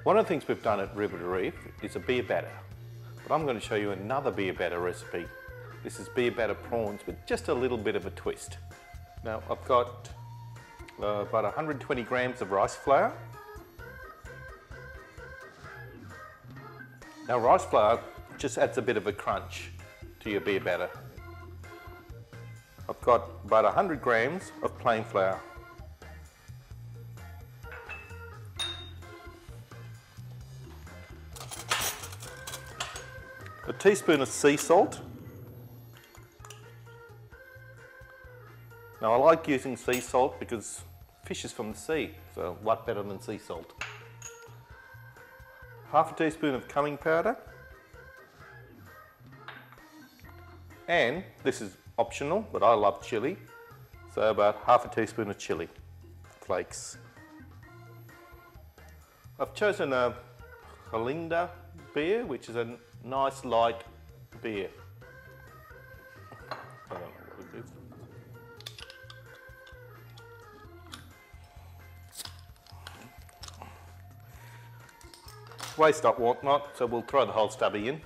One of the things we've done at River to Reef is a beer batter, but I'm going to show you another beer batter recipe. This is beer battered prawns with just a little bit of a twist. Now I've got about 120 grams of rice flour. Now rice flour just adds a bit of a crunch to your beer batter. I've got about 100 grams of plain flour. A teaspoon of sea salt. Now I like using sea salt because fish is from the sea, so what better than sea salt? Half a teaspoon of cumin powder. And this is optional, but I love chilli, so about half a teaspoon of chilli flakes. I've chosen a Halinda beer, which is a nice light beer. I don't know what it is. Waste up whatnot, so we'll throw the whole stubby in.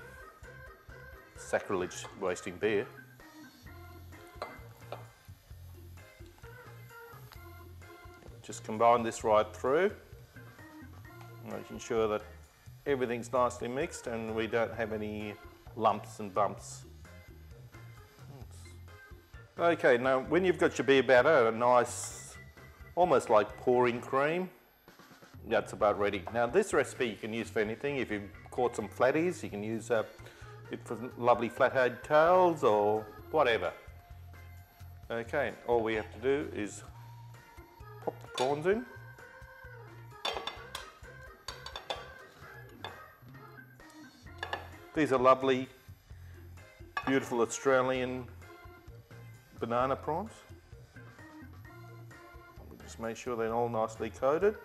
Sacrilege wasting beer. Just combine this right through, making sure that everything's nicely mixed and we don't have any lumps and bumps. Okay, now when you've got your beer batter, a nice, almost like pouring cream, that's about ready. Now this recipe you can use for anything. If you've caught some flatties, you can use it for lovely flathead tails or whatever. Okay, all we have to do is pop the prawns in. These are lovely, beautiful Australian banana prawns. Just make sure they're all nicely coated.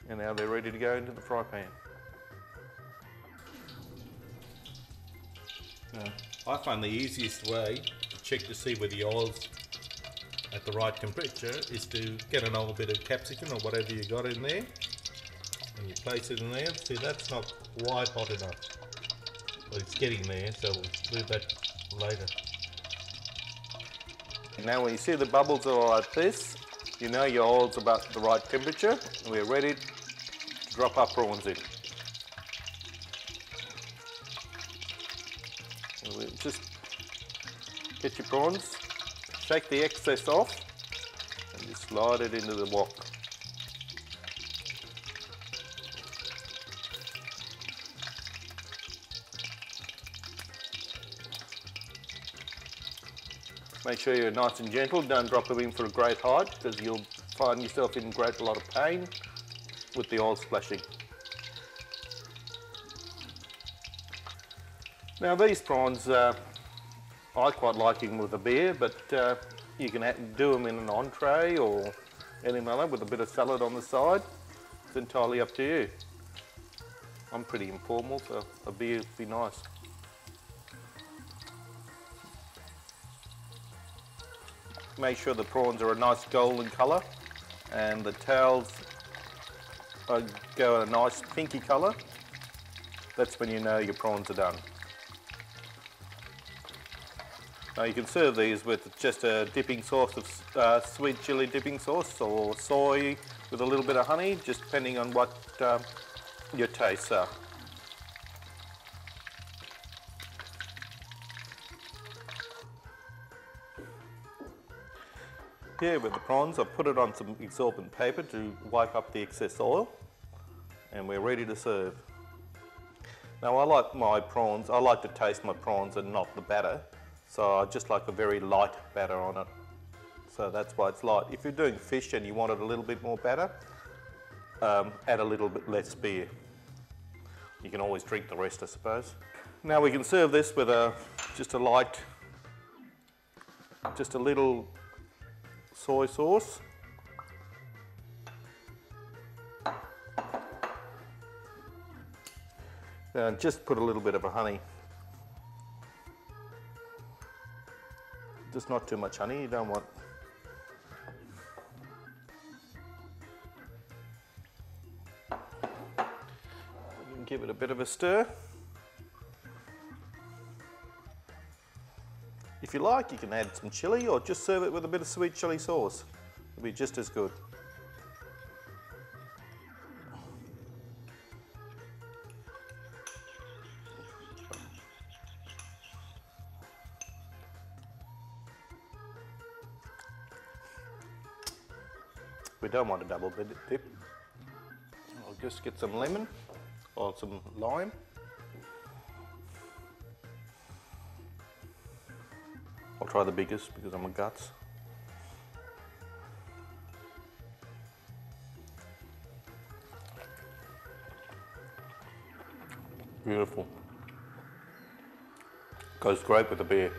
And now they're ready to go into the fry pan. Now, I find the easiest way to check to see whether the oil's at the right temperature is to get an old bit of capsicum or whatever you got in there, and you place it in there. See, that's not quite hot enough, but it's getting there, so we'll do that later. Now when you see the bubbles are like this, you know your oil's about the right temperature, and we're ready to drop our prawns in. So we'll just get your prawns, shake the excess off, and just slide it into the wok. Make sure you're nice and gentle, don't drop them in for a great height because you'll find yourself in a lot of pain with the oil splashing. Now these prawns, I quite like them with a beer, but you can do them in an entree or anything like that with a bit of salad on the side. It's entirely up to you. I'm pretty informal, so a beer would be nice. Make sure the prawns are a nice golden colour and the tails go a nice pinky colour. That's when you know your prawns are done. Now you can serve these with just a dipping sauce of sweet chilli dipping sauce or soy with a little bit of honey, just depending on what your tastes are. Here with the prawns, I've put it on some absorbent paper to wipe up the excess oil, and we're ready to serve. Now I like my prawns, I like to taste my prawns and not the batter, so I just like a very light batter on it. So that's why it's light. If you're doing fish and you want it a little bit more batter, add a little bit less beer. You can always drink the rest, I suppose. Now we can serve this with just a little soy sauce. And just put a little bit of honey. Just not too much honey, you don't want. and give it a bit of a stir. If you like, you can add some chilli or just serve it with a bit of sweet chilli sauce. It'll be just as good. We don't want a double dip. I'll just get some lemon or some lime. I'll try the biggest because I'm a guts. Beautiful. Goes great with the beer.